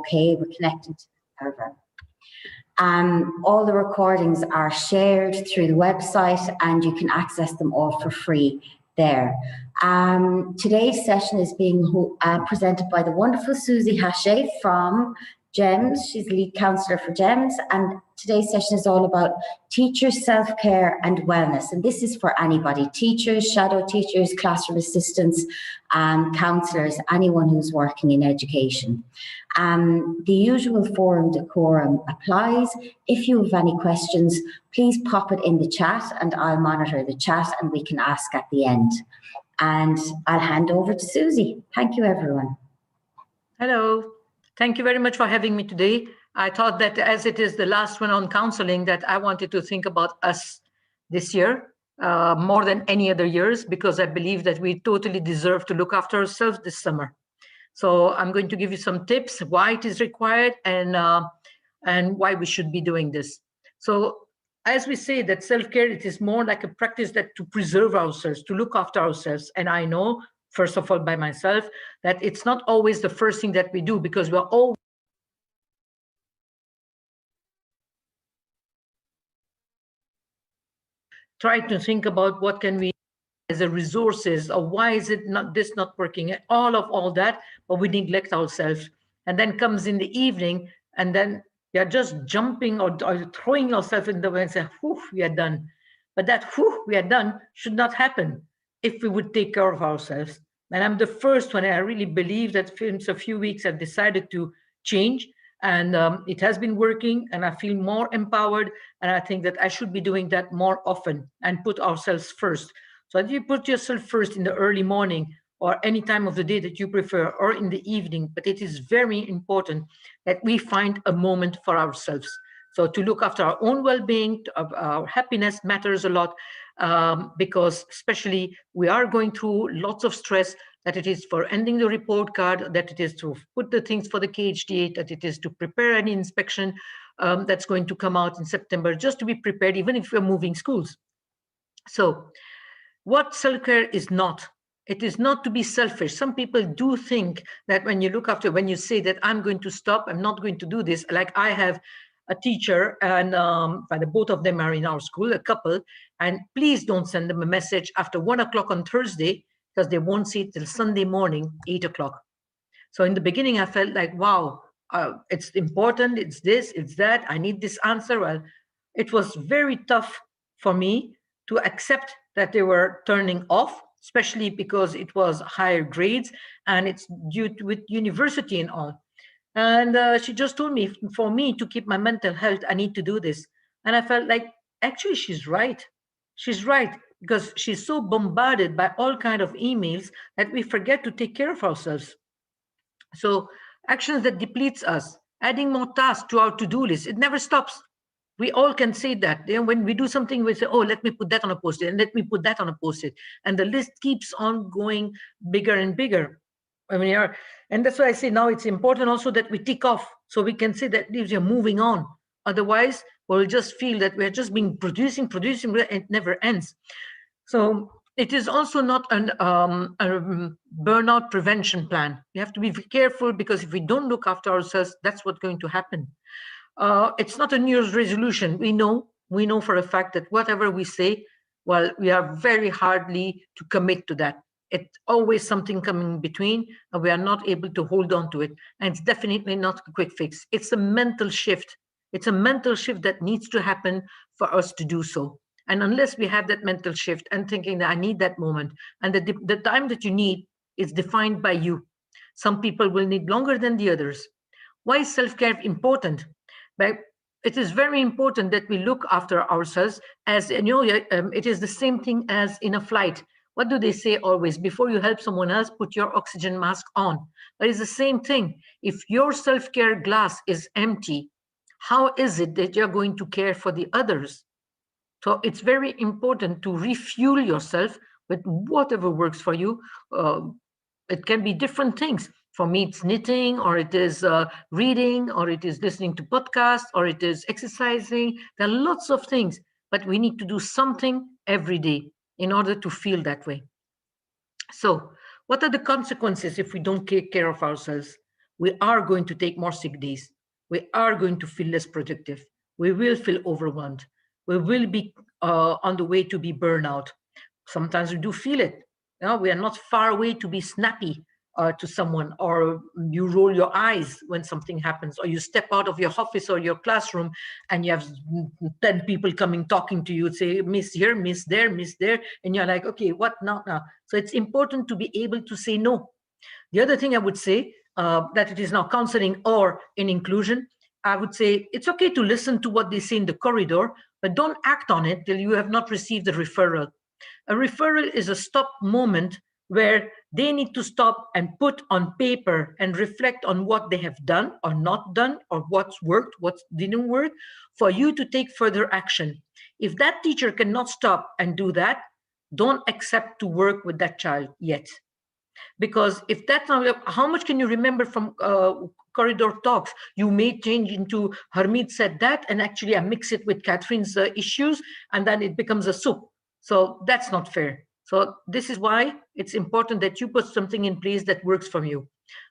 okay. We're connected to the server. All the recordings are shared through the website, and you can access them all for free there. Today's session is being presented by the wonderful Susie Hache from GEMS. She's lead counsellor for GEMS, and today's session is all about teachers, self-care and wellness. And this is for anybody, teachers, shadow teachers, classroom assistants, counsellors, anyone who's working in education. The usual forum decorum applies. If you have any questions, please pop it in the chat and I'll monitor the chat and we can ask at the end. And I'll hand over to Susie. Thank you, everyone. Hello. Thank you very much for having me today. I thought that as it is the last one on counseling, that I wanted to think about us this year more than any other years, because I believe that we totally deserve to look after ourselves this summer. So I'm going to give you some tips, why it is required and why we should be doing this. So as we say that self-care, it is more like a practice that to preserve ourselves, to look after ourselves. And I know, first of all, by myself, that it's not always the first thing that we do, because we're all try to think about what can we as a resources, or why is it not working, all that, but we neglect ourselves. And then comes in the evening, and then you're just jumping or throwing yourself in the way and say, whew, we are done. But that whew, we are done should not happen if we would take care of ourselves. And I'm the first one, I really believe that since a few weeks I've decided to change, and it has been working, and I feel more empowered, and I think that I should be doing that more often and put ourselves first. So if you put yourself first in the early morning or any time of the day that you prefer, or in the evening, but it is very important that we find a moment for ourselves. So to look after our own well-being, our happiness matters a lot, because especially we are going through lots of stress, that it is for ending the report card, that it is to put the things for the KHDA, that it is to prepare any inspection that's going to come out in September, just to be prepared, even if we're moving schools. So what self-care is not, it is not to be selfish. Some people do think that when you look after, when you say that I'm going to stop, I'm not going to do this, like I have a teacher, and both of them are in our school, a couple, and please don't send them a message after 1 o'clock on Thursday, because they won't see it till Sunday morning, 8 o'clock. So in the beginning, I felt like, wow, it's important, it's this, it's that, I need this answer. Well, it was very tough for me to accept that they were turning off, especially because it was higher grades and it's due to with university and all. And she just told me, for me to keep my mental health, I need to do this. And I felt like, actually, she's right. She's right, because she's so bombarded by all kinds of emails that we forget to take care of ourselves. So actions that depletes us, adding more tasks to our to-do list, it never stops. We all can say that. You know, when we do something, we say, oh, let me put that on a post-it, and let me put that on a post-it. And the list keeps on going bigger and bigger. I mean, and that's why I say now it's important also that we tick off, so we can say that we're moving on. Otherwise, we'll just feel that we're just being producing, it never ends. So it is also not a burnout prevention plan. We have to be careful, because if we don't look after ourselves, that's what's going to happen. It's not a New Year's resolution. We know for a fact that whatever we say, well, we are very hardly to commit to that. It's always something coming between, and we are not able to hold on to it. And it's definitely not a quick fix. It's a mental shift. It's a mental shift that needs to happen for us to do so. And unless we have that mental shift and thinking that I need that moment, and the time that you need is defined by you. Some people will need longer than the others. Why is self-care important? But it is very important that we look after ourselves, as you know, it is the same thing as in a flight. What do they say always? Before you help someone else, put your oxygen mask on. But it's the same thing. If your self-care glass is empty, how is it that you're going to care for the others? So it's very important to refuel yourself with whatever works for you. It can be different things. For me, it's knitting, or it is reading, or it is listening to podcasts, or it is exercising. There are lots of things, but we need to do something every day in order to feel that way. So what are the consequences if we don't take care of ourselves? we are going to take more sick days. We are going to feel less productive. We will feel overwhelmed. We will be on the way to be burnout. Sometimes we do feel it. We are not far away to be snappy to someone, or you roll your eyes when something happens, or you step out of your office or your classroom and you have 10 people coming talking to you, say miss here, miss there, and you're like, okay, what now? So it's important to be able to say no. The other thing I would say, that it is now counseling or in inclusion, I would say it's okay to listen to what they say in the corridor, but don't act on it till you have not received a referral. A referral is a stop moment where they need to stop and put on paper and reflect on what they have done or not done, or what's worked, what didn't work, for you to take further action. If that teacher cannot stop and do that, don't accept to work with that child yet. Because if that's not, how much can you remember from corridor talks? You may change into Harmeet said that, and actually I mix it with Catherine's issues, and then it becomes a soup. So that's not fair. So this is why it's important that you put something in place that works for you.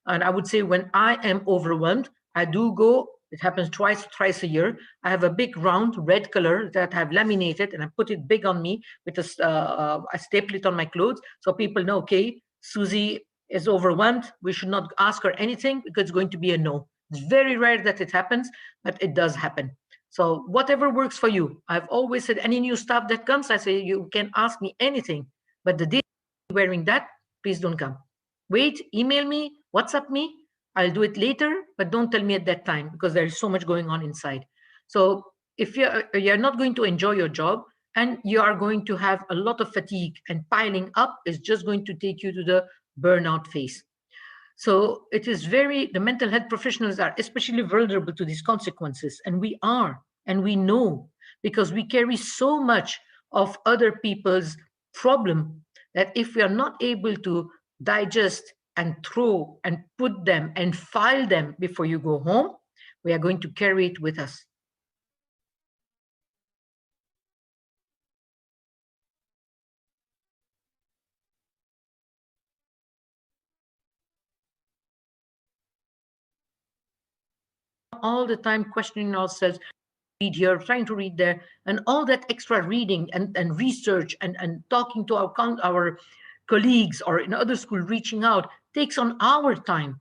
And I would say when I am overwhelmed, I do go, it happens thrice a year. I have a big round red color that I've laminated, and I put it big on me with I staple it on my clothes so people know, okay, Susie is overwhelmed. We should not ask her anything because it's going to be a no. It's very rare that it happens, but it does happen. So whatever works for you. I've always said any new staff that comes, I say, you can ask me anything, but the day you're wearing that, please don't come. Wait, email me, WhatsApp me. I'll do it later, but don't tell me at that time because there is so much going on inside. So if you're not going to enjoy your job, and you are going to have a lot of fatigue, and piling up is just going to take you to the burnout phase. So it is the mental health professionals are especially vulnerable to these consequences. And we are, and we know, because we carry so much of other people's problem that if we are not able to digest and throw and put them and file them before you go home, we are going to carry it with us. All the time questioning ourselves, read here, trying to read there, and all that extra reading and research and talking to our colleagues or in other school, reaching out, takes on our time.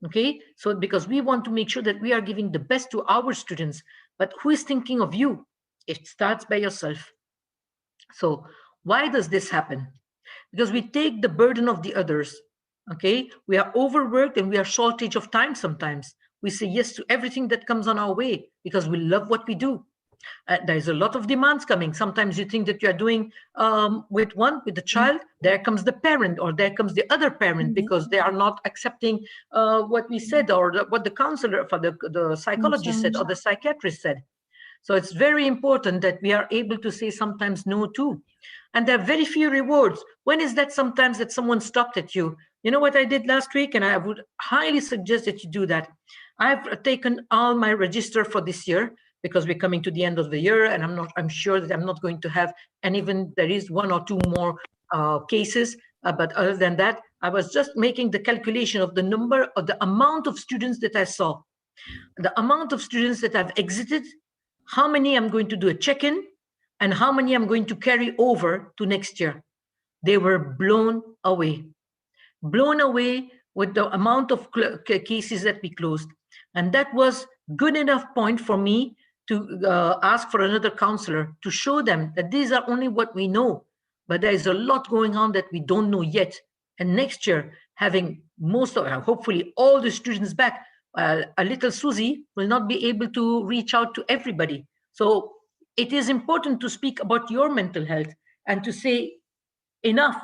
Okay, so because we want to make sure that we are giving the best to our students, but who is thinking of you? It starts by yourself. So why does this happen? Because we take the burden of the others. Okay, we are overworked and we are shortage of time sometimes. We say yes to everything that comes on our way because we love what we do. There's a lot of demands coming. Sometimes you think that you're doing with the child, there comes the parent or there comes the other parent because they are not accepting what we said or what the counselor for the psychologist said or the psychiatrist said. So it's very important that we are able to say sometimes no too. And there are very few rewards. When is that sometimes that someone stopped at you? You know what I did last week? And I would highly suggest that you do that. I've taken all my register for this year because we're coming to the end of the year, and I'm sure that I'm not going to have, and even there is one or two more cases. But other than that, I was just making the calculation of the number of the amount of students that I saw, the amount of students that I've exited, how many I'm going to do a check-in, and how many I'm going to carry over to next year. They were blown away with the amount of cases that we closed. And that was good enough point for me to ask for another counselor to show them that these are only what we know, but there is a lot going on that we don't know yet. And next year, having hopefully all the students back, a little Susie will not be able to reach out to everybody. So it is important to speak about your mental health and to say enough.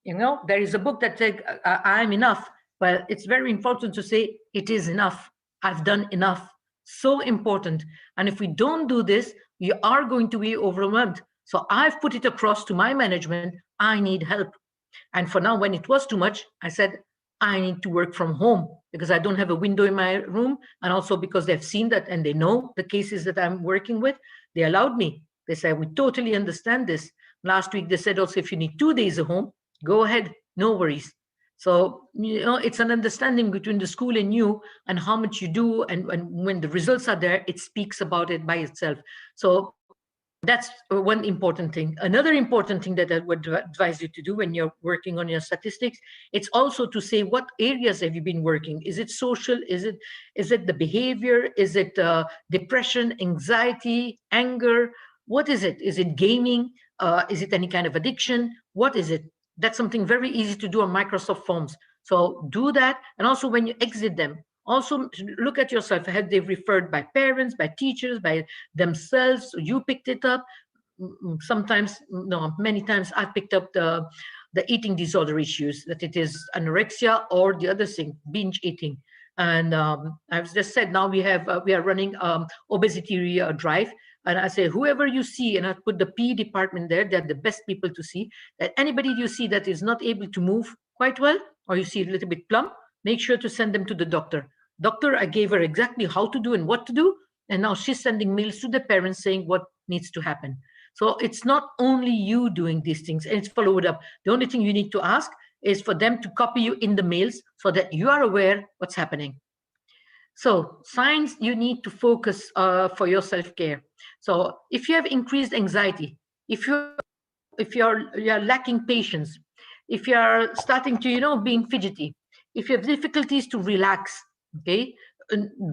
There is a book that says I'm enough. Well, it's very important to say it is enough. I've done enough. So important. And if we don't do this, we are going to be overwhelmed. So I've put it across to my management, I need help. And for now, when it was too much, I said, I need to work from home because I don't have a window in my room. And also because they've seen that and they know the cases that I'm working with, they allowed me. They said, we totally understand this. Last week, they said also, if you need 2 days at home, go ahead, no worries. So, it's an understanding between the school and you, and how much you do, and when the results are there, it speaks about it by itself. So that's one important thing. Another important thing that I would advise you to do when you're working on your statistics, it's also to say, what areas have you been working? Is it social? Is it the behavior? Is it depression, anxiety, anger? What is it? Is it gaming? Is it any kind of addiction? What is it? That's something very easy to do on Microsoft Forms. So do that. And also when you exit them, also look at yourself. Have they referred by parents, by teachers, by themselves? You picked it up. Sometimes, no, many times I've picked up the eating disorder issues, that it is anorexia or the other thing, binge eating. And I've just said, now we are running obesity drive. And I say, whoever you see, and I put the P department there, they're the best people to see, that anybody you see that is not able to move quite well, or you see a little bit plump, make sure to send them to the doctor. Doctor, I gave her exactly how to do and what to do. And now she's sending mails to the parents saying what needs to happen. So it's not only you doing these things, and it's followed up. The only thing you need to ask is for them to copy you in the mails so that you are aware what's happening. So signs you need to focus for your self-care. So if you have increased anxiety, if you're lacking patience, if you're starting to being fidgety, if you have difficulties to relax, okay,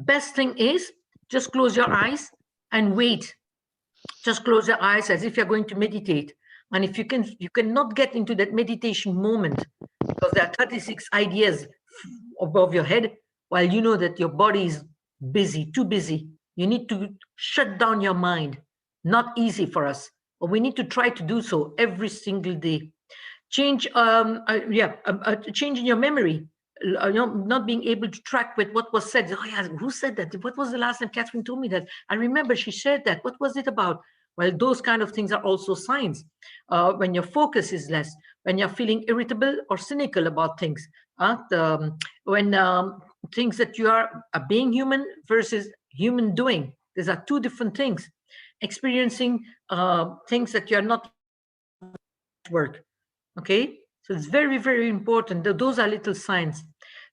best thing is just close your eyes and wait. Just close your eyes as if you're going to meditate. And if you cannot get into that meditation moment because there are 36 ideas above your head, while you know that your body is busy, too busy. You need to shut down your mind. Not easy for us, but we need to try to do so every single day. Change, change in your memory. Not being able to track with what was said. Oh yeah, who said that? What was the last time Catherine told me that? I remember she shared that. What was it about? Well, those kind of things are also signs. When your focus is less, when you're feeling irritable or cynical about things, when things that you are being human versus human doing. These are two different things. Experiencing things that you're not at work. Okay, so it's very, very important. Those are little signs.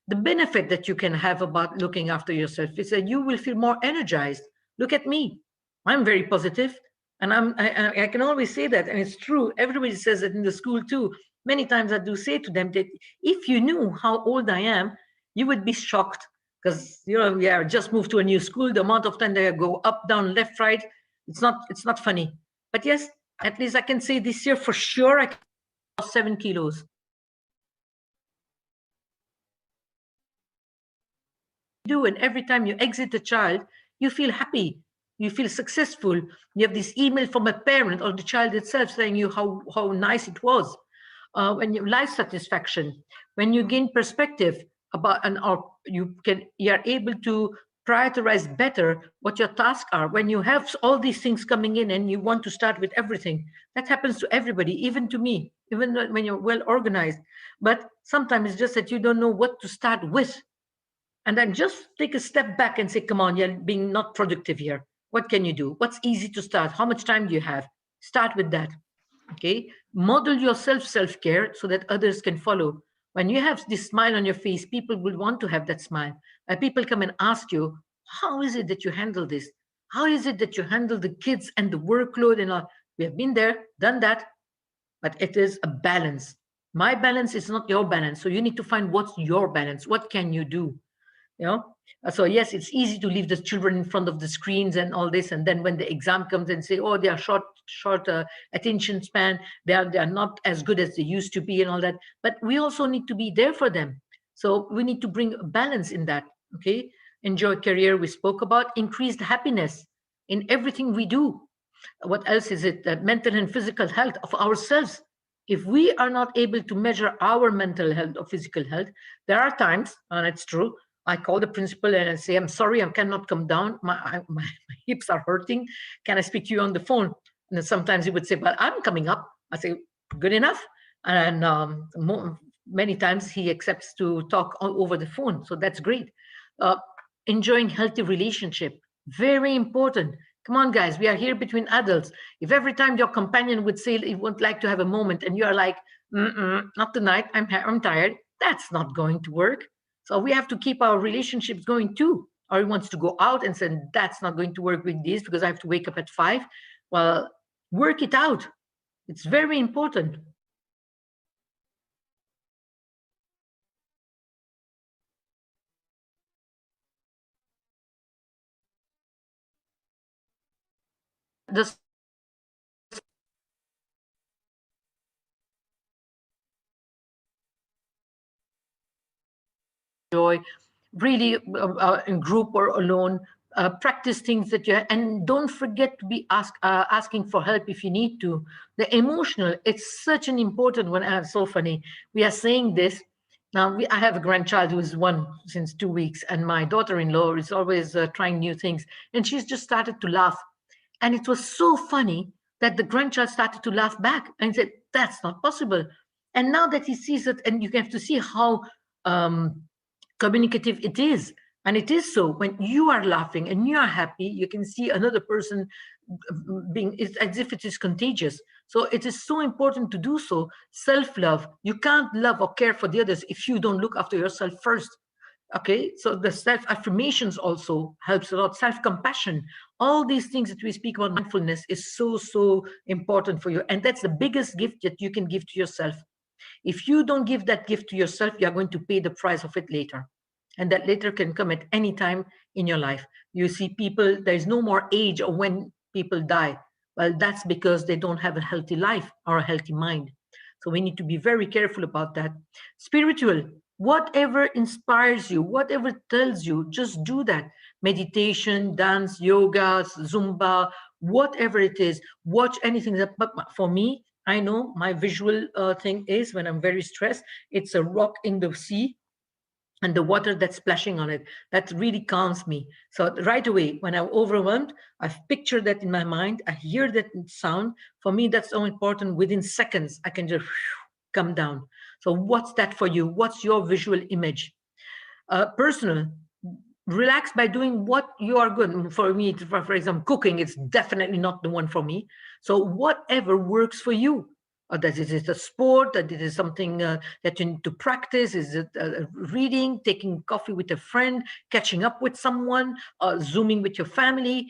The benefit that you can have about looking after yourself is that you will feel more energized. Look at me. I'm very positive, and I can always say that, and it's true. Everybody says it in the school too. Many times I do say to them that if you knew how old I am, you would be shocked, because we are just moved to a new school. The amount of time they go up, down, left, right, it's not funny. But yes, at least I can say this year for sure I lost 7 kilos. And every time you exit a child, you feel happy, you feel successful. You have this email from a parent or the child itself saying you how nice it was. When you life satisfaction, when you gain perspective about you are able to prioritize better what your tasks are. When you have all these things coming in and you want to start with everything, that happens to everybody, even to me, even when you're well organized. But sometimes it's just that you don't know what to start with. And then just take a step back and say, come on, you're being not productive here. What can you do? What's easy to start? How much time do you have? Start with that. Okay. Model yourself self-care so that others can follow. When you have this smile on your face, people will want to have that smile. People come and ask you, how is it that you handle this? How is it that you handle the kids and the workload and all? We have been there, done that, but it is a balance. My balance is not your balance. So you need to find what's your balance. What can you do? So yes, it's easy to leave the children in front of the screens and all this, and then when the exam comes and say, oh, they are short attention span, they are not as good as they used to be and all that. But we also need to be there for them. So we need to bring balance in that. Okay, enjoy career, we spoke about. Increased happiness in everything we do. What else is it? Mental and physical health of ourselves. If we are not able to measure our mental health or physical health, there are times, and it's true, I call the principal and I say, I'm sorry, I cannot come down. My hips are hurting. Can I speak to you on the phone? And then sometimes he would say, but I'm coming up. I say, good enough. And many times he accepts to talk over the phone. So that's great. Enjoying healthy relationship. Very important. Come on, guys, we are here between adults. If every time your companion would say he would like to have a moment and you are like, not tonight, I'm tired, That's not going to work. So we have to keep our relationships going too. Or he wants to go out and say, that's not going to work with this because I have to wake up at 5. Well, work it out. It's very important. The joy, really in group or alone, practice things that you and don't forget to be asking for help if you need to. The emotional, it's such an important one. So funny. We are saying this. Now, I have a grandchild who is 1 since 2 weeks, and my daughter-in-law is always trying new things, and she's just started to laugh. And it was so funny that the grandchild started to laugh back and said, that's not possible. And now that he sees it, and you have to see how communicative it is. And it is so when you are laughing and you are happy, you can see another person being, it's as if it is contagious. So it is so important to do so. Self-love. You can't love or care for the others if you don't look after yourself first. Okay, so the self-affirmations also helps a lot. Self-compassion, all these things that we speak about, mindfulness is so important for you. And that's the biggest gift that you can give to yourself. If you don't give that gift to yourself, you're going to pay the price of it later. And that later can come at any time in your life. You see people, there's no more age or when people die. Well, that's because they don't have a healthy life or a healthy mind. So we need to be very careful about that. Spiritual, whatever inspires you, whatever tells you, just do that. Meditation, dance, yoga, Zumba, whatever it is, watch anything. But for me, I know my visual thing is when I'm very stressed, it's a rock in the sea and the water that's splashing on it. That really calms me. So right away, when I'm overwhelmed, I've pictured that in my mind. I hear that sound. For me, that's so important. Within seconds, I can just come down. So what's that for you? What's your visual image? Personal, relax by doing what you are good. For me, for example, cooking is definitely not the one for me. So whatever works for you, or that it is a sport, that it is something that you need to practice, is it reading, taking coffee with a friend, catching up with someone, Zooming with your family,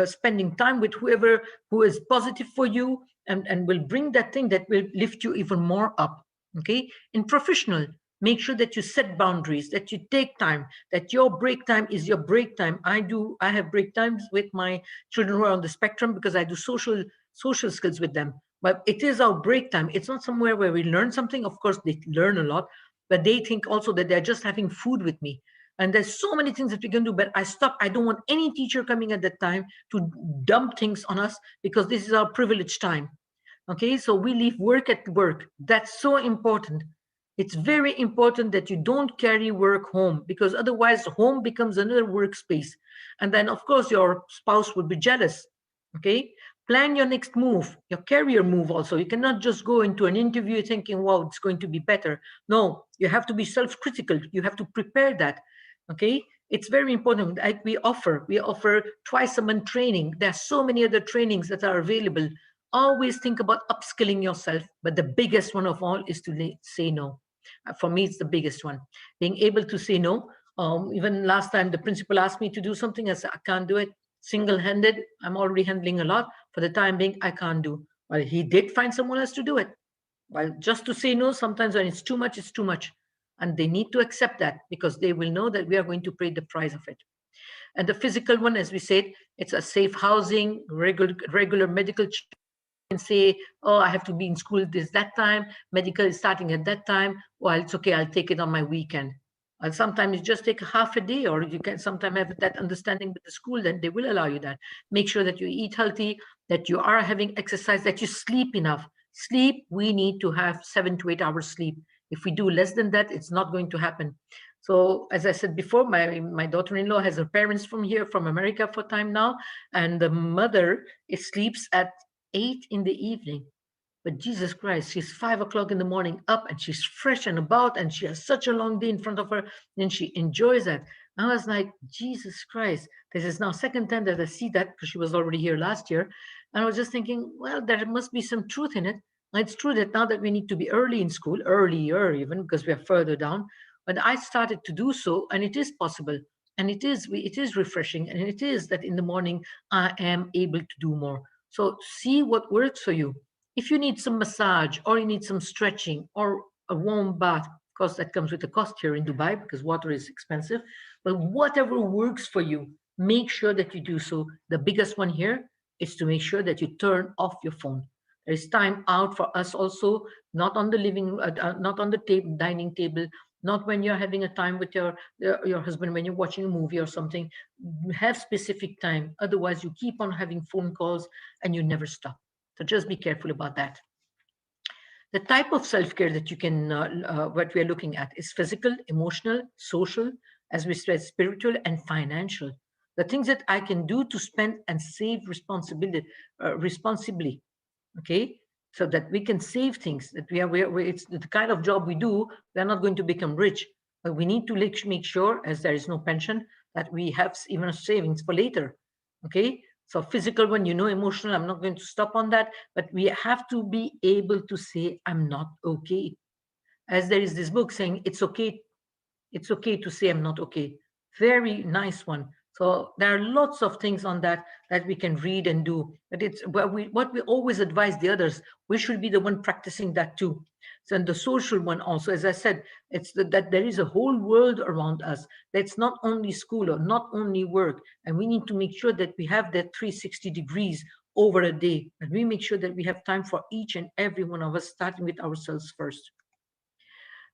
spending time with whoever who is positive for you and will bring that thing that will lift you even more up. Okay, in professional, make sure that you set boundaries, that you take time, that your break time is your break time. I have break times with my children who are on the spectrum because I do social skills with them. But it is our break time. It's not somewhere where we learn something. Of course, they learn a lot, but they think also that they're just having food with me. And there's so many things that we can do, but I stop. I don't want any teacher coming at that time to dump things on us because this is our privileged time. Okay, so we leave work at work. That's so important. It's very important that you don't carry work home because otherwise home becomes another workspace. And then of course your spouse would be jealous. Okay, plan your next move, your career move also. You cannot just go into an interview thinking, wow, it's going to be better. No, you have to be self-critical. You have to prepare that. Okay, it's very important. Like we offer twice a month training. There are so many other trainings that are available. Always think about upskilling yourself, but the biggest one of all is to say no. For me, it's the biggest one. Being able to say no. Even last time, the principal asked me to do something. I said, I can't do it. Single-handed, I'm already handling a lot. For the time being, I can't do. Well, he did find someone else to do it. Well, just to say no, sometimes when it's too much, it's too much. And they need to accept that because they will know that we are going to pay the price of it. And the physical one, as we said, it's a safe housing, regular medical and say, oh, I have to be in school that time, medical is starting at that time, well, it's okay, I'll take it on my weekend. And sometimes you just take half a day, or you can sometimes have that understanding with the school, then they will allow you that. Make sure that you eat healthy, that you are having exercise, that you sleep enough. Sleep, we need to have 7 to 8 hours sleep. If we do less than that, it's not going to happen. So as I said before, my daughter-in-law has her parents from here, from America for time now, and the mother sleeps at 8 in the evening. But Jesus Christ, she's 5 o'clock in the morning up and she's fresh and about and she has such a long day in front of her and she enjoys that. I was like, Jesus Christ, this is now second time that I see that because she was already here last year. And I was just thinking, well, there must be some truth in it. It's true that now that we need to be early in school, earlier even, because we are further down, but I started to do so, and it is possible, and it is refreshing, and it is that in the morning I am able to do more. So see what works for you. If you need some massage, or you need some stretching, or a warm bath, of course that comes with a cost here in Dubai because water is expensive, but whatever works for you, make sure that you do so. The biggest one here is to make sure that you turn off your phone. There is time out for us also, not on the not on the dining table, not when you're having a time with your husband when you're watching a movie or something. Have specific time. Otherwise, you keep on having phone calls and you never stop. So just be careful about that. The type of self-care that you can, what we are looking at is physical, emotional, social, as we said, spiritual, and financial. The things that I can do to spend and save responsibly, okay, so that we can save things, that it's the kind of job we do, we're not going to become rich, but we need to make sure, as there is no pension, that we have even savings for later. Okay, so physical one, emotional, I'm not going to stop on that, but we have to be able to say I'm not okay, as there is this book saying it's okay to say I'm not okay. Very nice one. So there are lots of things on that we can read and do. But it's what we always advise the others. We should be the one practicing that too. So, and the social one also, as I said, it's that there is a whole world around us. That's not only school or not only work, and we need to make sure that we have that 360 degrees over a day, and we make sure that we have time for each and every one of us, starting with ourselves first.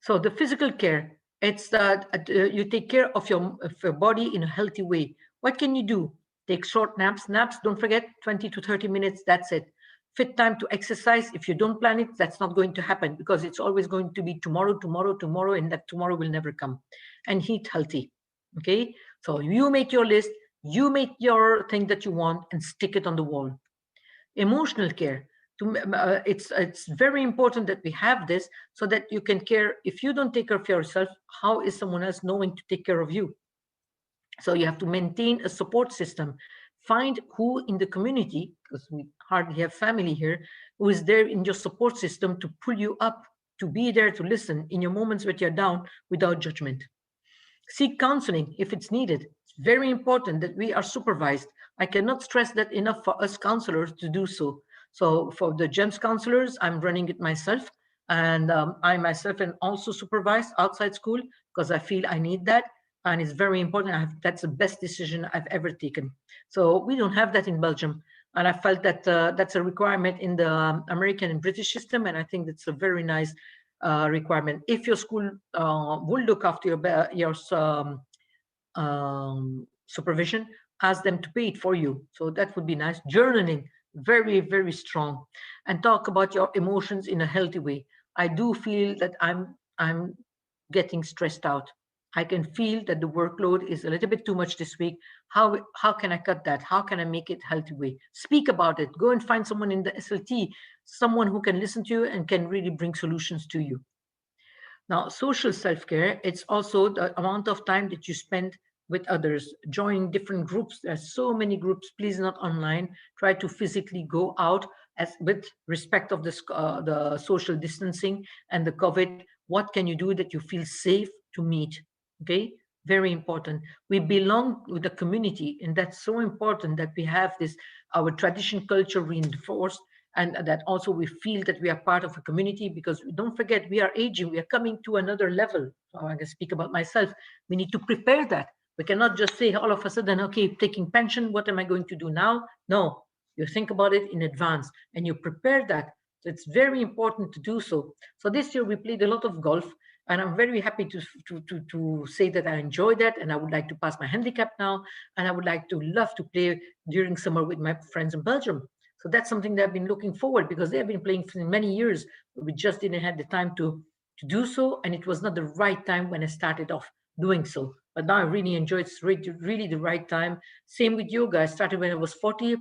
So the physical care, it's that you take care of your body in a healthy way. What can you do? Take short naps. Naps, don't forget, 20 to 30 minutes, that's it. Fit time to exercise. If you don't plan it, that's not going to happen because it's always going to be tomorrow, tomorrow, tomorrow, and that tomorrow will never come. And eat healthy, okay? So you make your list, you make your thing that you want and stick it on the wall. Emotional care, it's very important that we have this so that you can care. If you don't take care of yourself, how is someone else knowing to take care of you? So you have to maintain a support system. Find who in the community, because we hardly have family here, who is there in your support system to pull you up, to be there to listen in your moments when you're down without judgment. Seek counseling if it's needed. It's very important that we are supervised. I cannot stress that enough for us counselors to do so. So for the GEMS counselors, I'm running it myself, and I myself am also supervised outside school because I feel I need that, and it's very important. That's the best decision I've ever taken. So we don't have that in Belgium, and I felt that that's a requirement in the American and British system, and I think that's a very nice requirement. If your school will look after your supervision, ask them to pay it for you. So that would be nice. Journaling, very, very strong. And talk about your emotions in a healthy way. I do feel that I'm getting stressed out. I can feel that the workload is a little bit too much this week. How can I cut that? How can I make it healthy way? Speak about it. Go and find someone in the SLT, someone who can listen to you and can really bring solutions to you. Now, social self-care, it's also the amount of time that you spend with others, join different groups. There's so many groups, please not online. Try to physically go out with respect of the social distancing and the COVID. What can you do that you feel safe to meet? Okay, very important. We belong with the community, and that's so important that we have this, our tradition culture reinforced, and that also we feel that we are part of a community, because don't forget, we are aging, we are coming to another level. So I can speak about myself. We need to prepare that. We cannot just say all of a sudden, okay, taking pension, what am I going to do now? No, you think about it in advance and you prepare that. So it's very important to do so. So this year we played a lot of golf, and I'm very happy to say that I enjoyed that, and I would like to pass my handicap now, and I would like to love to play during summer with my friends in Belgium. So that's something that I've been looking forward, because they have been playing for many years, but we just didn't have the time to do so, and it was not the right time when I started off doing so. But now I really enjoy it. It's really the right time. Same with yoga. I started when I was 40.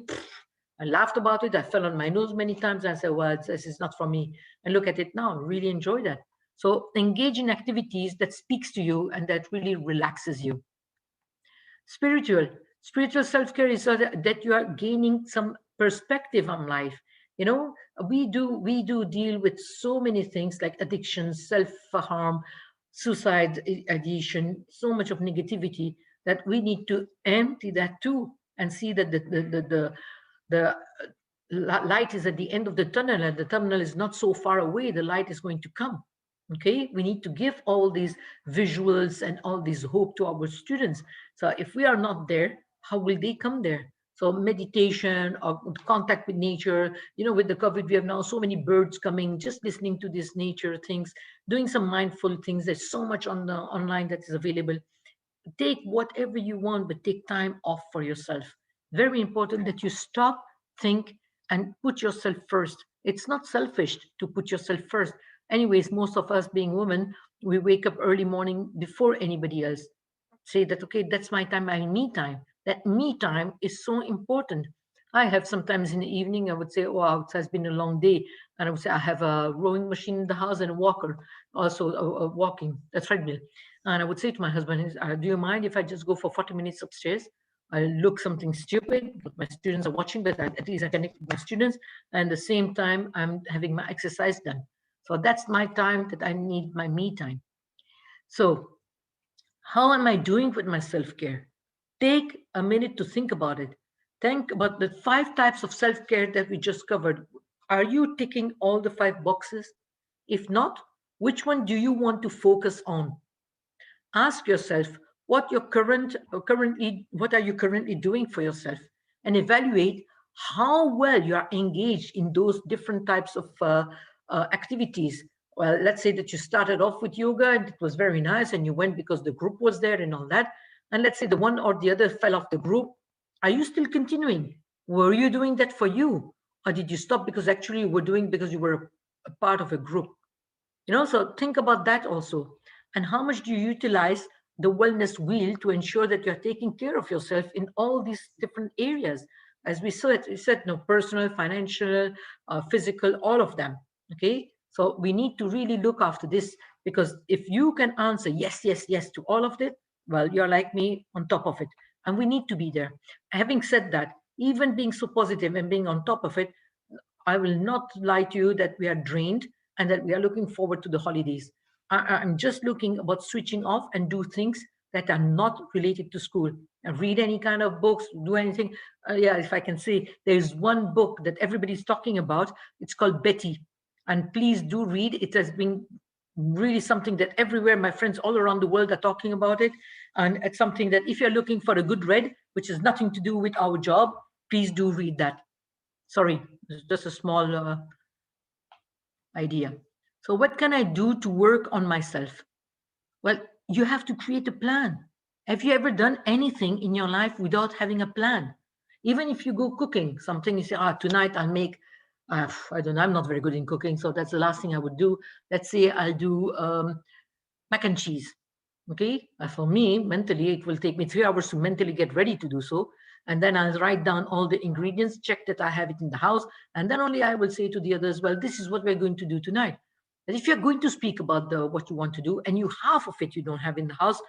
I laughed about it. I fell on my nose many times. And I said, well, this is not for me. And look at it now. I really enjoy that. So engage in activities that speaks to you and that really relaxes you. Spiritual self-care is so that you are gaining some perspective on life. You know, we do deal with so many things like addiction, self-harm, suicide, addiction, so much of negativity that we need to empty that too and see that the light is at the end of the tunnel, and the tunnel is not so far away. The light is going to come. Okay, we need to give all these visuals and all this hope to our students. So if we are not there, how will they come there? So meditation or contact with nature, you know, with the COVID, we have now so many birds coming, just listening to these nature things, doing some mindful things. There's so much on the online that is available. Take whatever you want, but take time off for yourself. Very important that you stop, think, and put yourself first. It's not selfish to put yourself first. Anyways, most of us being women, we wake up early morning before anybody else. Say that, okay, that's my time, my me time. That me time is so important. I have sometimes in the evening, I would say, oh, it has been a long day. And I would say, I have a rowing machine in the house and a walker, also a walking, a treadmill. And I would say to my husband, do you mind if I just go for 40 minutes upstairs? I look something stupid, but my students are watching, but at least I connect with my students. And at the same time, I'm having my exercise done. So that's my time that I need my me time. So how am I doing with my self-care? Take a minute to think about it. Think about the 5 types of self-care that we just covered. Are you ticking all the 5 boxes? If not, which one do you want to focus on? Ask yourself what what are you currently doing for yourself, and evaluate how well you are engaged in those different types of activities. Well, let's say that you started off with yoga and it was very nice, and you went because the group was there and all that. And let's say the one or the other fell off the group. Are you still continuing? Were you doing that for you, or did you stop because actually you were doing because you were a part of a group? You know, so think about that also. And how much do you utilize the wellness wheel to ensure that you're taking care of yourself in all these different areas? As we said, no, personal, financial, physical, all of them. Okay. So we need to really look after this, because if you can answer yes, yes, yes to all of it, well, you're like me, on top of it. And we need to be there. Having said that, even being so positive and being on top of it, I will not lie to you that we are drained and that we are looking forward to the holidays. I'm just looking about switching off and do things that are not related to school. Read any kind of books, do anything. Yeah, if I can say, there's one book that everybody's talking about. It's called Betty. And please do read. It has been really something that everywhere my friends all around the world are talking about it. And it's something that if you're looking for a good read, which has nothing to do with our job, please do read that. Sorry, it's just a small idea. So what can I do to work on myself? Well, you have to create a plan. Have you ever done anything in your life without having a plan? Even if you go cooking something, you say, tonight I'll make, I don't know, I'm not very good in cooking, so that's the last thing I would do. Let's say I'll do mac and cheese. Okay, for me, mentally, it will take me 3 hours to mentally get ready to do so. And then I'll write down all the ingredients, check that I have it in the house. And then only I will say to the others, well, this is what we're going to do tonight. But if you're going to speak about what you want to do and you half of it you don't have in the house,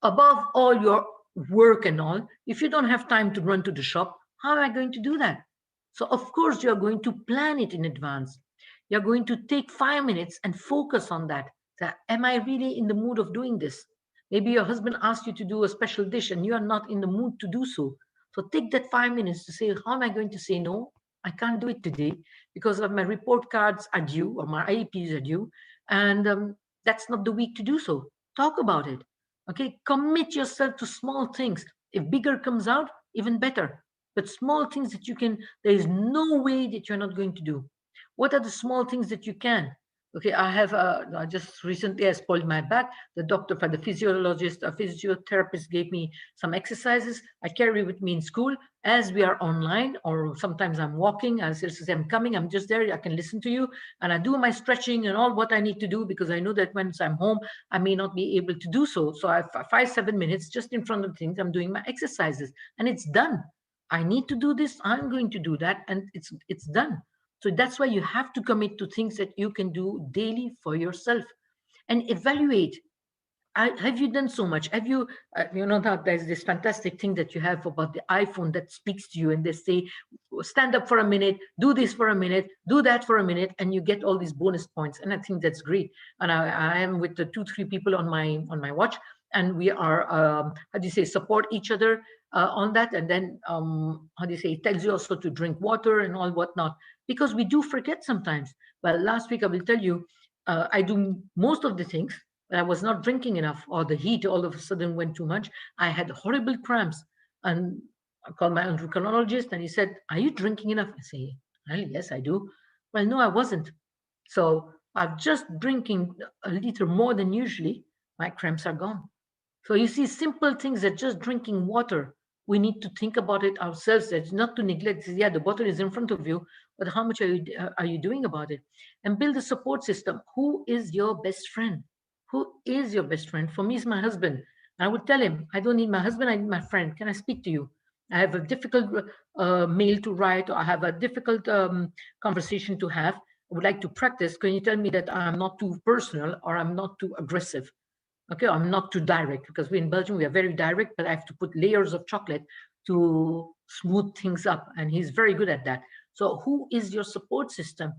above all your work and all, if you don't have time to run to the shop, how am I going to do that? So of course, you're going to plan it in advance. You're going to take 5 minutes and focus on that. So, am I really in the mood of doing this? Maybe your husband asked you to do a special dish and you are not in the mood to do so. So take that 5 minutes to say, how am I going to say no? I can't do it today because of my report cards are due or my IEPs are due. And that's not the week to do so. Talk about it. Okay, commit yourself to small things. If bigger comes out, even better. But small things that you can, there is no way that you're not going to do. What are the small things that you can? Okay, I just recently I spoiled my back. The doctor, the physiologist, a physiotherapist gave me some exercises. I carry with me in school as we are online, or sometimes I'm walking. As I'm coming, I'm just there. I can listen to you, and I do my stretching and all what I need to do, because I know that once I'm home, I may not be able to do so. So I have 5-7 minutes just in front of things. I'm doing my exercises, and it's done. I need to do this. I'm going to do that, and it's done. So that's why you have to commit to things that you can do daily for yourself and evaluate. Have you done so much? Have you know that there's this fantastic thing that you have about the iPhone that speaks to you and they say, stand up for a minute, do this for a minute, do that for a minute, and you get all these bonus points. And I think that's great. And I am with the 2-3 people on my watch, and we are how do you say, support each other on that. And then how do you say, it tells you also to drink water and all whatnot, because we do forget sometimes. Well, last week I will tell you, I do most of the things, but I was not drinking enough, or the heat all of a sudden went too much. I had horrible cramps, and I called my endocrinologist, and he said, "Are you drinking enough?" I say, "Well, yes, I do." "Well, no, I wasn't. So I'm just drinking a liter more than usually. My cramps are gone." So you see, simple things that just drinking water, we need to think about it ourselves. That's not to neglect. Yeah, the bottle is in front of you, but how much are you doing about it? And build a support system. Who is your best friend? Who is your best friend? For me, it's my husband. I would tell him, I don't need my husband, I need my friend. Can I speak to you? I have a difficult mail to write, or I have a difficult conversation to have. I would like to practice. Can you tell me that I'm not too personal, or I'm not too aggressive? Okay, I'm not too direct, because we in Belgium, we are very direct, but I have to put layers of chocolate to smooth things up. And he's very good at that. So who is your support system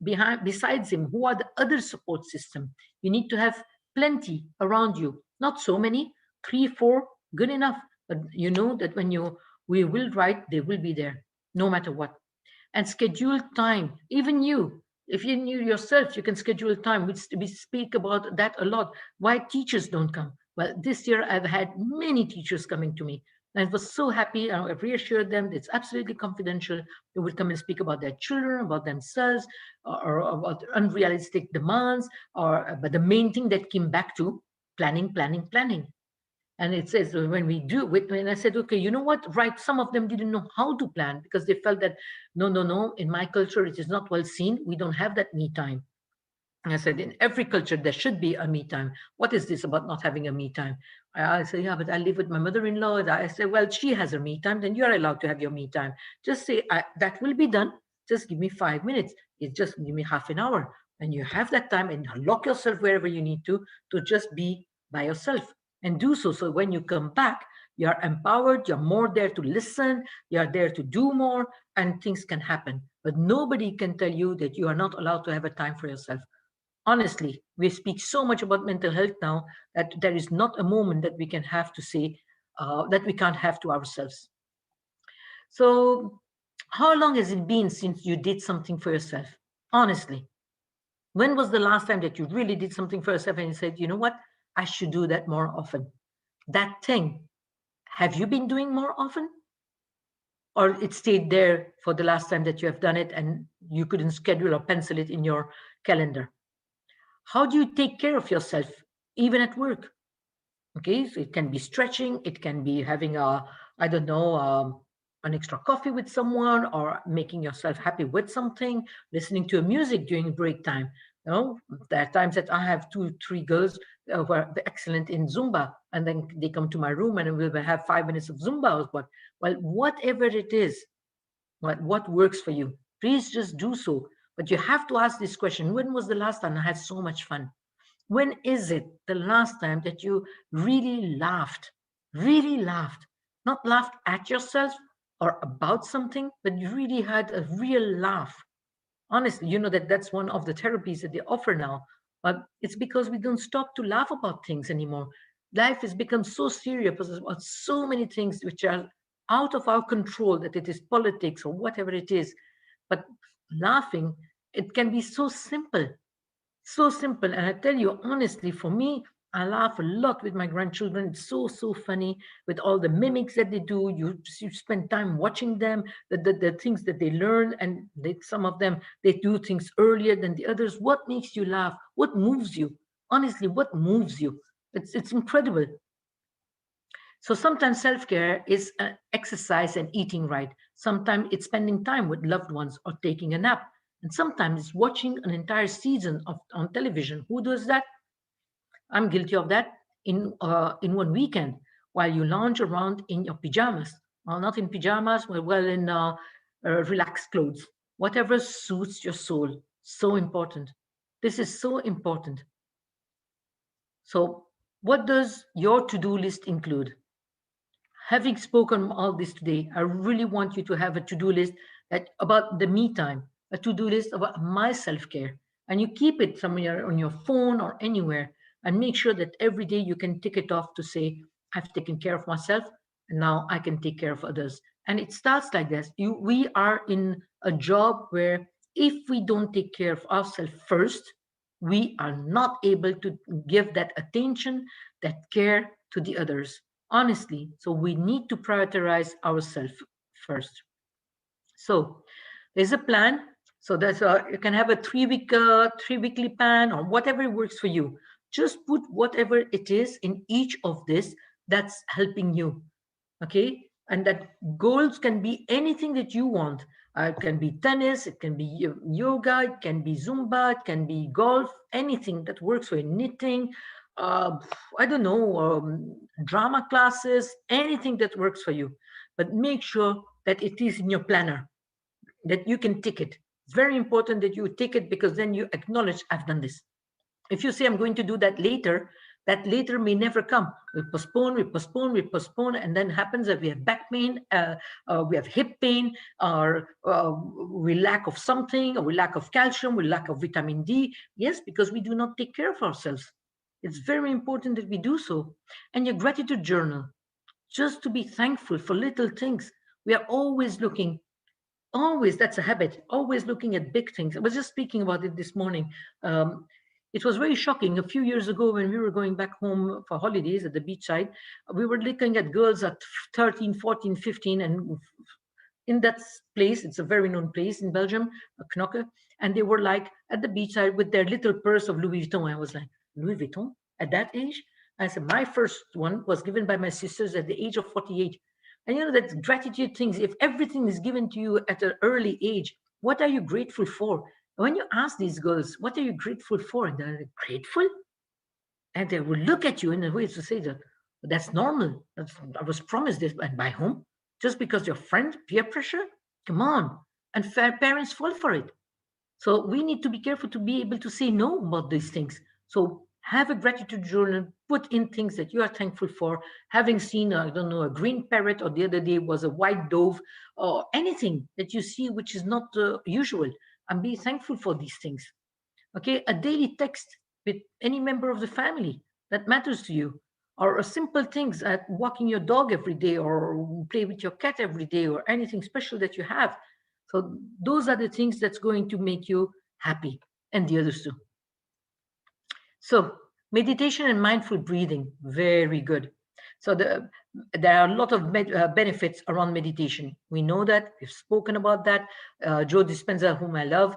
besides him? Who are the other support system? You need to have plenty around you, not so many, 3, 4, good enough. But you know that when we will write, they will be there, no matter what. And schedule time. Even you, if you knew yourself, you can schedule time. We speak about that a lot. Why teachers don't come? Well, this year I've had many teachers coming to me. And I was so happy. I've reassured them that it's absolutely confidential. They would come and speak about their children, about themselves, or about unrealistic demands. But the main thing that came back to planning, planning, planning. And it says when I said, okay, you know what, right? Some of them didn't know how to plan, because they felt that, no, in my culture, it is not well seen. We don't have that me time. And I said, in every culture, there should be a me time. What is this about not having a me time? I said, yeah, but I live with my mother-in-law. I said, well, she has her me time, then you're allowed to have your me time. Just say, that will be done. Just give me 5 minutes. It's just give me half an hour. And you have that time, and lock yourself wherever you need to just be by yourself. And do so. So when you come back, you're empowered, you're more there to listen, you're there to do more, and things can happen. But nobody can tell you that you are not allowed to have a time for yourself. Honestly, we speak so much about mental health now that there is not a moment that we can have to say that we can't have to ourselves. So how long has it been since you did something for yourself? Honestly, when was the last time that you really did something for yourself and you said, you know what, I should do that more often? That thing, have you been doing more often? Or it stayed there for the last time that you have done it and you couldn't schedule or pencil it in your calendar? How do you take care of yourself, even at work? Okay, so it can be stretching, it can be having I don't know, an extra coffee with someone, or making yourself happy with something, listening to a music during break time. You know, there are times that I have 2, 3 girls who are excellent in Zumba, and then they come to my room and we'll have 5 minutes of Zumba. But well, whatever it is, what works for you, please just do so. But you have to ask this question: when was the last time I had so much fun? When is it the last time that you really laughed? Really laughed. Not laughed at yourself or about something, but you really had a real laugh. Honestly, you know that that's one of the therapies that they offer now. But it's because we don't stop to laugh about things anymore. Life has become so serious about so many things which are out of our control, that it is politics or whatever it is. But laughing, it can be so simple. So simple. And I tell you honestly, for me, I laugh a lot with my grandchildren. It's so funny with all the mimics that they do. You spend time watching them, the things that they learn, and some of them, they do things earlier than the others. What makes you laugh? What moves you? Honestly, what moves you? It's incredible. So sometimes self-care is exercise and eating right. Sometimes it's spending time with loved ones or taking a nap. And sometimes it's watching an entire season on television. Who does that? I'm guilty of that in one weekend while you lounge around in your pajamas. Well, not in pajamas, well in relaxed clothes. Whatever suits your soul. So important. This is so important. So what does your to-do list include? Having spoken all this today, I really want you to have a to-do list about the me time, a to-do list about my self-care, and you keep it somewhere on your phone or anywhere, and make sure that every day you can tick it off to say, I've taken care of myself, and now I can take care of others. And it starts like this. We are in a job where if we don't take care of ourselves first, we are not able to give that attention, that care to the others, honestly. So we need to prioritize ourselves first. So there's a plan. So that's you can have a 3 weekly plan or whatever works for you. Just put whatever it is in each of this that's helping you. Okay, and that goals can be anything that you want. It can be tennis, it can be yoga, it can be Zumba, it can be golf, anything that works for you. Knitting, uh, I don't know, drama classes, anything that works for you. But make sure that it is in your planner, that you can tick it. It's very important that you tick it, because then you acknowledge, I've done this. If you say, I'm going to do that later may never come. We postpone, we postpone, we postpone, and then happens that we have back pain, we have hip pain, or we lack of something, or we lack of calcium, we lack of vitamin D. Yes, because we do not take care of ourselves. It's very important that we do so. And your gratitude journal, just to be thankful for little things. We are always looking, always, that's a habit, always looking at big things. I was just speaking about it this morning. It was very shocking. A few years ago, when we were going back home for holidays at the beachside, we were looking at girls at 13, 14, 15, and in that place, it's a very known place in Belgium, Knokke, and they were like at the beachside with their little purse of Louis Vuitton. I was like, Louis Vuitton at that age? I said, my first one was given by my sisters at the age of 48. And you know, that gratitude things, if everything is given to you at an early age, what are you grateful for? When you ask these girls, what are you grateful for? And they're like, grateful? And they will look at you in a way to say that that's normal. I was promised this, and by whom? Just because your friend, peer pressure? Come on. And parents fall for it. So we need to be careful to be able to say no about these things. So have a gratitude journal, put in things that you are thankful for. Having seen, I don't know, a green parrot, or the other day was a white dove, or anything that you see which is not usual, and be thankful for these things. Okay, a daily text with any member of the family that matters to you, or simple things at walking your dog every day, or play with your cat every day, or anything special that you have. So those are the things that's going to make you happy, and the others too. So meditation and mindful breathing, very good. So there are a lot of benefits around meditation. We know that, we've spoken about that. Joe Dispenza, whom I love,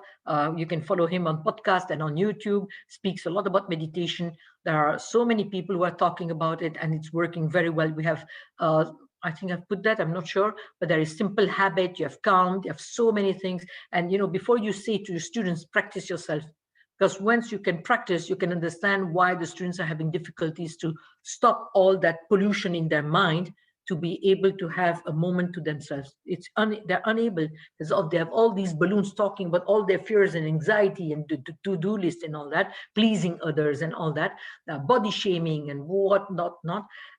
you can follow him on podcast and on YouTube, speaks a lot about meditation. There are so many people who are talking about it, and it's working very well. We have, I think I've put that, I'm not sure, but there is simple habit, you have calm, you have so many things. And, you know, before you say to your students, practice yourself, because once you can practice, you can understand why the students are having difficulties to stop all that pollution in their mind, to be able to have a moment to themselves. They're unable, because they have all these balloons talking about all their fears and anxiety and to-do list and all that, pleasing others and all that, body shaming and what not,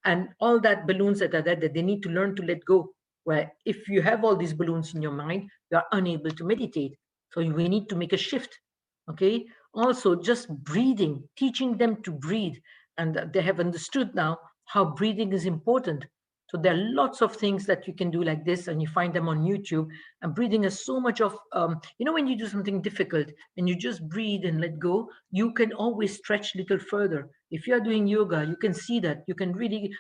and all that balloons that are there that they need to learn to let go. Where if you have all these balloons in your mind, you are unable to meditate. So we need to make a shift. Okay. Also, just breathing, teaching them to breathe. And they have understood now how breathing is important. So there are lots of things that you can do like this, and you find them on YouTube. And breathing is so much of, when you do something difficult and you just breathe and let go, you can always stretch a little further. If you're doing yoga, you can see that you can really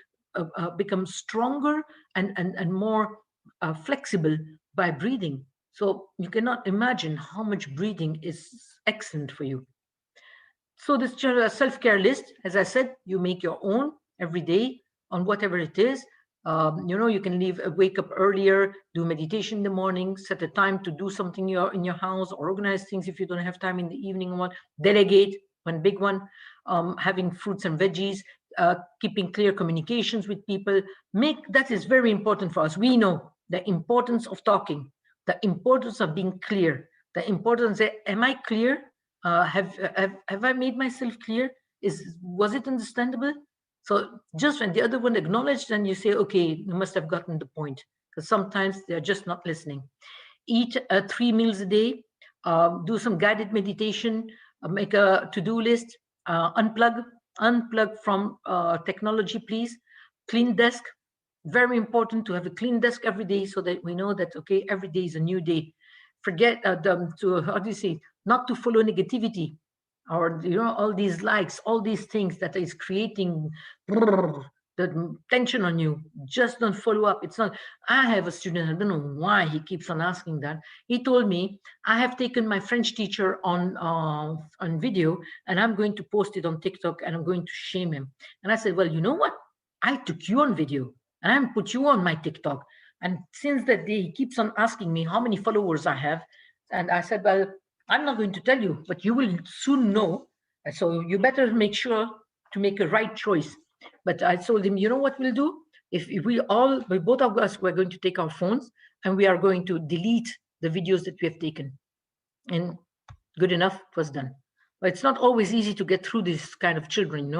become stronger and more flexible by breathing. So you cannot imagine how much breathing is excellent for you. So this self-care list, as I said, you make your own every day on whatever it is. You can wake up earlier, do meditation in the morning, set a time to do something in your house, or organize things if you don't have time in the evening. Delegate, one big one. Having fruits and veggies, keeping clear communications with people. That is very important for us. We know the importance of talking, the importance of being clear, the importance of, am I clear? Have I made myself clear? Was it understandable? So just when the other one acknowledged, then you say, okay, you must have gotten the point, because sometimes they're just not listening. eat 3 meals a day, do some guided meditation, make a to-do list, unplug from technology, please. Clean desk, very important to have a clean desk every day so that we know that, okay, every day is a new day. Forget how do you say, not to follow negativity or, all these likes, all these things that is creating the tension on you. Just don't follow up. It's not, I have a student, I don't know why he keeps on asking that. He told me, I have taken my French teacher on video and I'm going to post it on TikTok and I'm going to shame him. And I said, well, you know what? I took you on video and I put you on my TikTok. And since that day, he keeps on asking me how many followers I have. And I said, well, I'm not going to tell you, but you will soon know. And so you better make sure to make a right choice. But I told him, you know what we'll do? If we both of us, we're going to take our phones and we are going to delete the videos that we have taken. And good enough, it was done. But it's not always easy to get through this kind of children,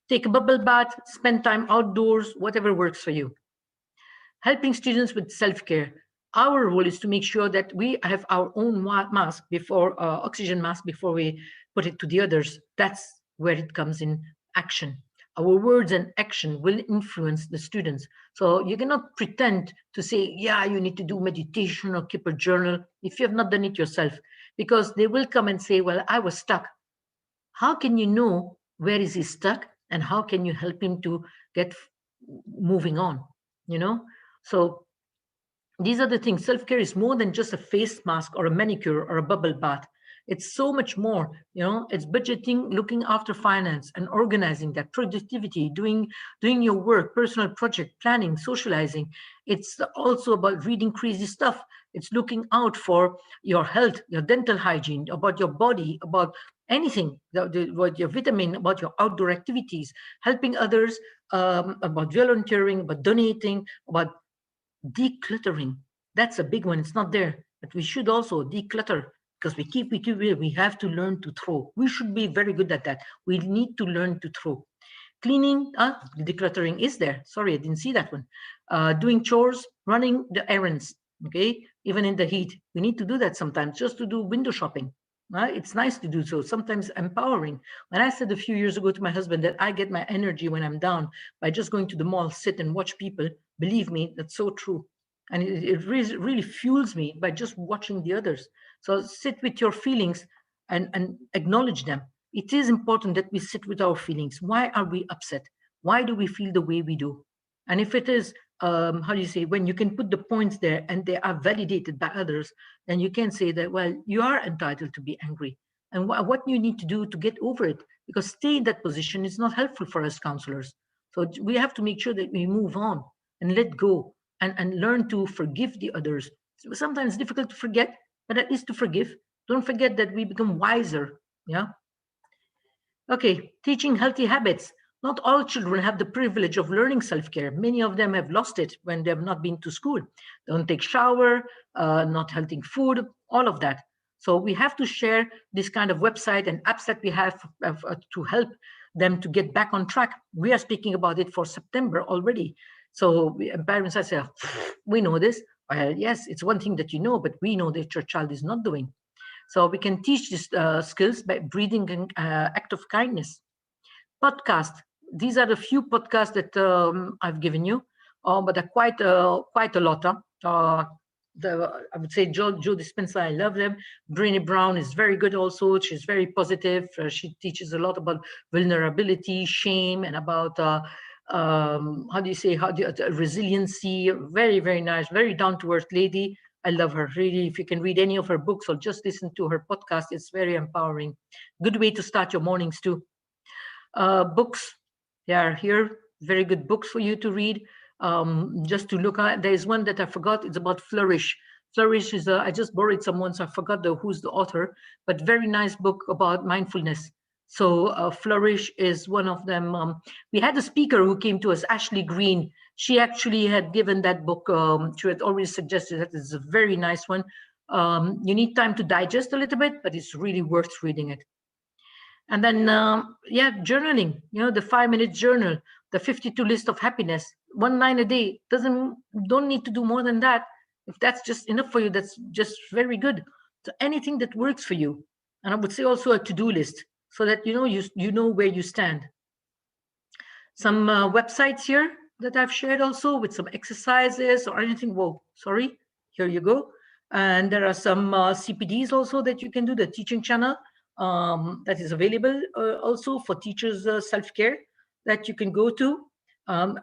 Take a bubble bath, spend time outdoors, whatever works for you. Helping students with self-care. Our role is to make sure that we have our own mask before oxygen mask before we put it to the others. That's where it comes in action. Our words and action will influence the students. So you cannot pretend to say, yeah, you need to do meditation or keep a journal if you have not done it yourself, because they will come and say, well, I was stuck. How can you know where is he stuck and how can you help him to get moving on, So these are the things. Self-care is more than just a face mask or a manicure or a bubble bath. It's so much more, it's budgeting, looking after finance and organizing that, productivity, doing your work, personal project, planning, socializing. It's also about reading crazy stuff. It's looking out for your health, your dental hygiene, about your body, about anything, about your vitamin, about your outdoor activities, helping others, about volunteering, about donating, about decluttering. That's a big one. It's not there, but we should also declutter because we have to learn to throw. We should be very good at that. We need to learn to throw. Cleaning, decluttering is there. Sorry, I didn't see that one. Doing chores, running the errands, okay? Even in the heat, we need to do that sometimes just to do window shopping. It's nice to do so, sometimes empowering. When I said a few years ago to my husband that I get my energy when I'm down by just going to the mall, sit and watch people, believe me, that's so true. And it really fuels me by just watching the others. So sit with your feelings and acknowledge them. It is important that we sit with our feelings. Why are we upset? Why do we feel the way we do? And if it is, when you can put the points there and they are validated by others, then you can say that, well, you are entitled to be angry. And what you need to do to get over it, because stay in that position is not helpful for us counselors. So we have to make sure that we move on and let go and learn to forgive the others. Sometimes it's difficult to forget, but at least to forgive. Don't forget that we become wiser. Yeah. Okay, teaching healthy habits. Not all children have the privilege of learning self-care. Many of them have lost it when they have not been to school. Don't take shower, not healthy food, all of that. So we have to share this kind of website and apps that we have to help them to get back on track. We are speaking about it for September already. So parents are saying, we know this. Well, yes, it's one thing that you know, but we know that your child is not doing. So we can teach these skills by breathing an act of kindness. Podcast. These are the few podcasts that I've given you, but are quite a lot. I would say Joe Dispenza, I love them. Brené Brown is very good also. She's very positive. She teaches a lot about vulnerability, shame, and about resiliency. Very, very nice, very down-to-earth lady. I love her, really. If you can read any of her books or just listen to her podcast, it's very empowering. Good way to start your mornings too. Books, they are here. Very good books for you to read. Just to look at, there is one that I forgot. It's about Flourish. Flourish is, I just borrowed someone, so I forgot who's the author, but very nice book about mindfulness. So Flourish is one of them. We had a speaker who came to us, Ashley Green. She actually had given that book. She had already suggested that it's a very nice one. You need time to digest a little bit, but it's really worth reading it. And then, journaling, the 5-minute journal, the 52 list of happiness, 1 line a day, don't need to do more than that. If that's just enough for you, that's just very good. So anything that works for you. And I would say also a to-do list, so that you know where you stand. Some websites here that I've shared also with some exercises or anything. Whoa, sorry. Here you go. And there are some CPDs also that you can do, the teaching channel that is available also for teachers self-care that you can go to.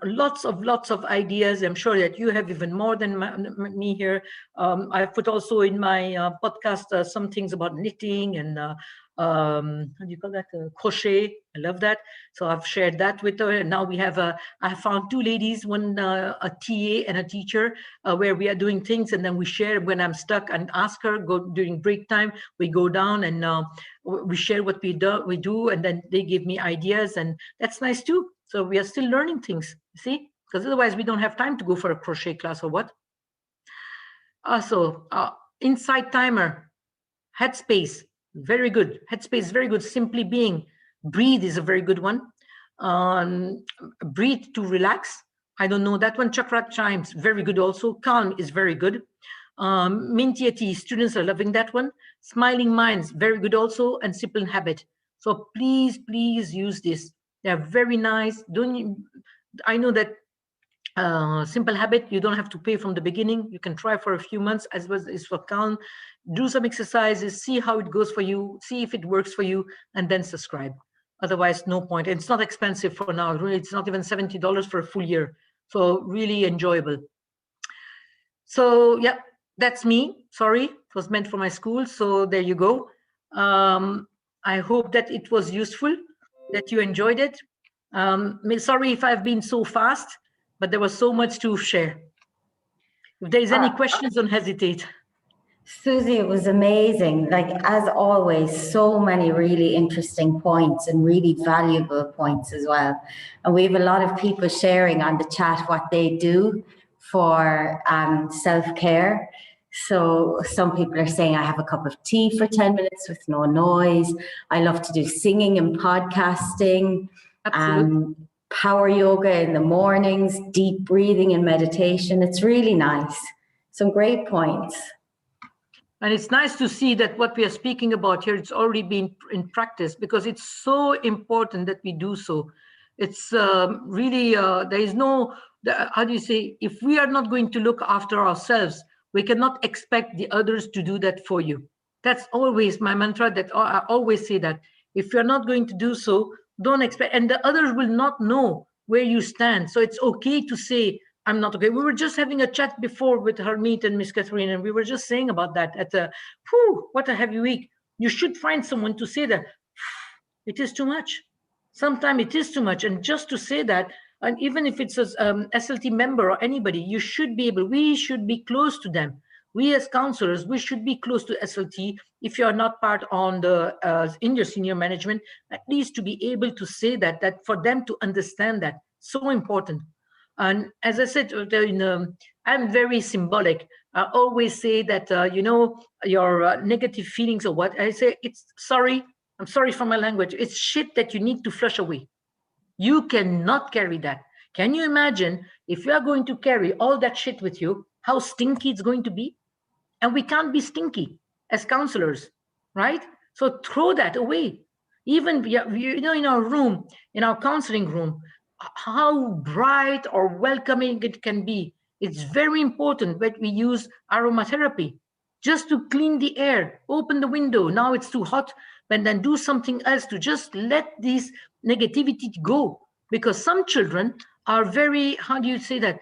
Lots of ideas. I'm sure that you have even more than me here. I've put also in my podcast some things about knitting and how do you call that? Crochet. I love that. So I've shared that with her. And now we have I found two ladies, one a TA and a teacher, where we are doing things, and then we share when I'm stuck and ask her. Go during break time, we go down and we share what we do, and then they give me ideas, and that's nice too. So we are still learning things, see, because otherwise we don't have time to go for a crochet class or what. Also, Insight Timer, Headspace, very good. Headspace, very good. Simply Being, Breathe is a very good one. Breathe to relax. I don't know that one. Chakra Chimes, very good also. Calm is very good. Mintiati, students are loving that one. Smiling Minds, very good also. And Simple Habit. So please use this. They're very nice. I know that Simple Habit, you don't have to pay from the beginning. You can try for a few months, as well as for Calm. Do some exercises, see how it goes for you, see if it works for you, and then subscribe. Otherwise, no point. It's not expensive for now. Really, it's not even $70 for a full year. So really enjoyable. So yeah, that's me. Sorry, it was meant for my school. So there you go. I hope that it was useful, that you enjoyed it. Sorry if I've been so fast, but there was so much to share. If there's any questions, don't hesitate. Susie, it was amazing. Like, as always, so many really interesting points and really valuable points as well. And we have a lot of people sharing on the chat what they do for self-care. So some people are saying, I have a cup of tea for 10 minutes with no noise. I love to do singing and podcasting. Power yoga in the mornings, deep breathing and meditation. It's really nice. Some great points. And it's nice to see that what we are speaking about here, it's already been in practice, because it's so important that we do so. It's really, there is no, how do you say, if we are not going to look after ourselves, we cannot expect the others to do that for you. That's always my mantra, that I always say that. If you're not going to do so, don't expect, and the others will not know where you stand. So it's okay to say, I'm not okay. We were just having a chat before with Harmeet and Miss Catherine, and we were just saying about that at what a heavy week. You should find someone to say that it is too much. Sometimes it is too much. And just to say that, and even if it's a SLT member or anybody, we should be close to them. We as counselors, we should be close to SLT. If you're not part on the in your senior management, at least to be able to say that for them to understand that, so important. And as I said, I'm very symbolic. I always say that, your negative feelings or what, I say, I'm sorry for my language. It's shit that you need to flush away. You cannot carry that. Can you imagine if you are going to carry all that shit with you, how stinky it's going to be? And we can't be stinky as counselors, right? So throw that away. Even, in our room, in our counseling room, how bright or welcoming it can be. It's very important that we use aromatherapy just to clean the air, open the window. Now it's too hot, but then do something else to just let this negativity go. Because some children are very, how do you say that?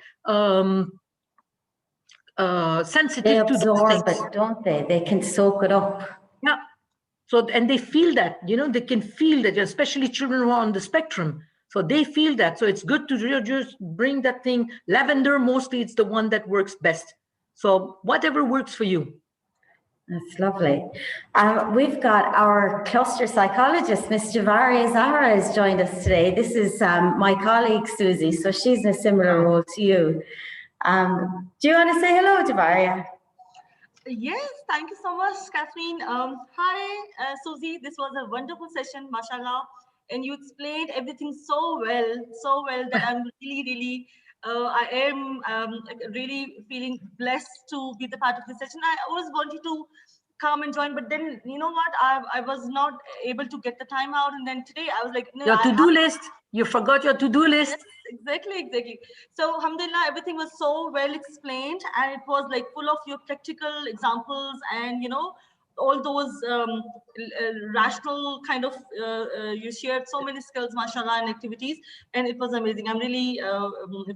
Sensitive they to those things. It, don't they? They can soak it up. Yeah. So, and they feel that, they can feel that, especially children who are on the spectrum. So they feel that. So it's good to just bring that thing. Lavender, mostly it's the one that works best. So whatever works for you. That's lovely. We've got our cluster psychologist, Ms. Javaria Zahra, has joined us today. This is my colleague, Susie, so she's in a similar role to you. Do you want to say hello, Javaria? Yes, thank you so much, Catherine. Hi, Susie. This was a wonderful session, mashallah. And you explained everything so well that I'm really I am really feeling blessed to be the part of this session. I always wanted to come and join, but then you know what, I was not able to get the time out, and then today I was like, no, your to-do list, you forgot your to-do list. Yes, exactly. So alhamdulillah, everything was so well explained, and it was like full of your practical examples, and you know, all those rational kind of you shared so many skills, mashallah, and activities, and it was amazing. I'm really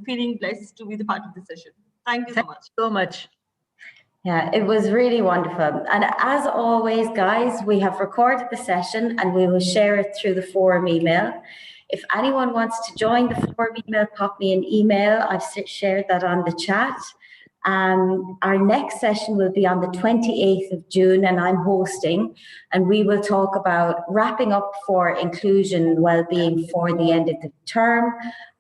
feeling blessed to be the part of this session. Thank you so much. So much. Yeah, it was really wonderful. And as always, guys, we have recorded the session and we will share it through the forum email. If anyone wants to join the forum email, pop me an email. I've shared that on the chat. Our next session will be on the 28th of June, and I'm hosting, and we will talk about wrapping up for inclusion well-being for the end of the term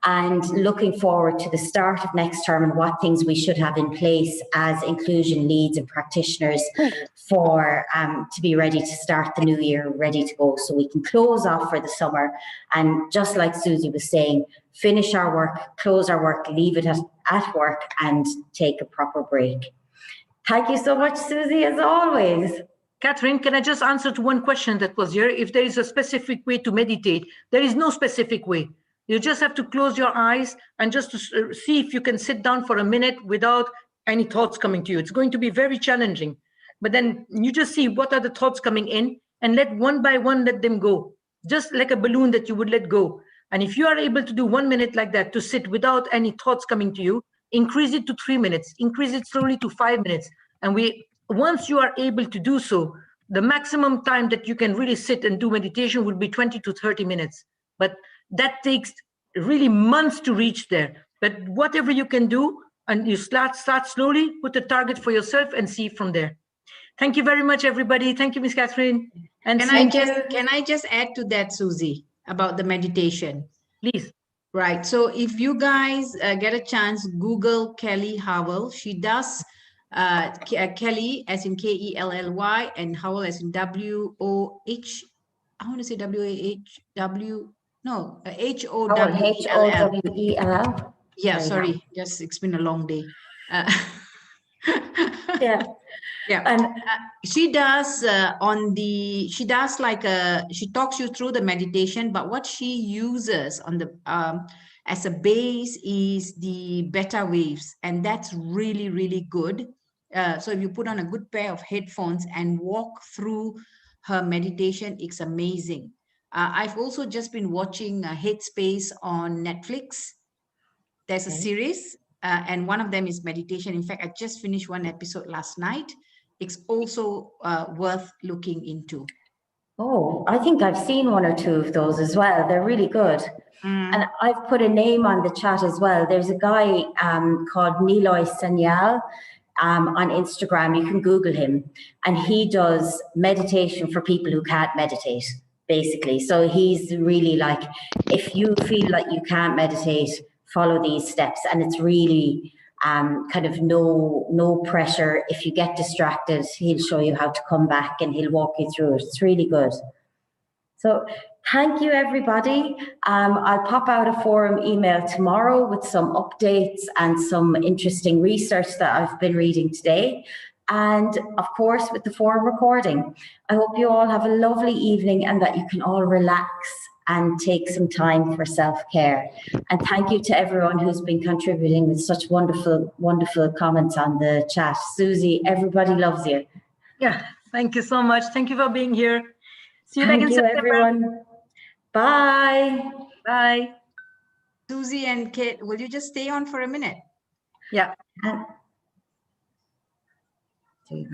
and looking forward to the start of next term and what things we should have in place as inclusion leads and practitioners for to be ready to start the new year, ready to go, so we can close off for the summer. And just like Susie was saying, finish our work, close our work, leave it at work, and take a proper break. Thank you so much, Susie, as always. Catherine, can I just answer to one question that was here? If there is a specific way to meditate, there is no specific way. You just have to close your eyes and just to see if you can sit down for a minute without any thoughts coming to you. It's going to be very challenging. But then you just see what are the thoughts coming in and let one by one, let them go. Just like a balloon that you would let go. And if you are able to do 1 minute like that, to sit without any thoughts coming to you, increase it to 3 minutes, increase it slowly to 5 minutes. And once you are able to do so, the maximum time that you can really sit and do meditation will be 20 to 30 minutes. But that takes really months to reach there. But whatever you can do, and you start slowly, put a target for yourself and see from there. Thank you very much, everybody. Thank you, Ms. Catherine. And can I just add to that, Susie, about the meditation? Please. Right. So if you guys get a chance, Google Kelly Howell. She does Kelly as in Kelly and Howell as in WOH. I want to say WAHW. No, HOWELL. Yeah, sorry. Just it's been a long day. Yeah. Yeah, and she does she talks you through the meditation, but what she uses on the as a base is the beta waves, and that's really, really good. So if you put on a good pair of headphones and walk through her meditation, it's amazing. I've also just been watching Headspace on Netflix. There's a series, and one of them is meditation. In fact, I just finished one episode last night. It's also worth looking into. Oh, I think I've seen one or two of those as well. They're really good. And I've put a name on the chat as well. There's a guy called Niloy Sanyal on Instagram. You can Google him. And he does meditation for people who can't meditate, basically. So he's really like, if you feel like you can't meditate, follow these steps. And it's really kind of no pressure. If you get distracted, he'll show you how to come back and he'll walk you through it. It's really good. So thank you, everybody. I'll pop out a forum email tomorrow with some updates and some interesting research that I've been reading today. And of course, with the forum recording. I hope you all have a lovely evening and that you can all relax and take some time for self-care. And thank you to everyone who's been contributing with such wonderful, wonderful comments on the chat. Susie, everybody loves you. Yeah, thank you so much. Thank you for being here. See you Thank back in you, September. everyone. Bye. Bye. Susie and Kate, will you just stay on for a minute? Yeah.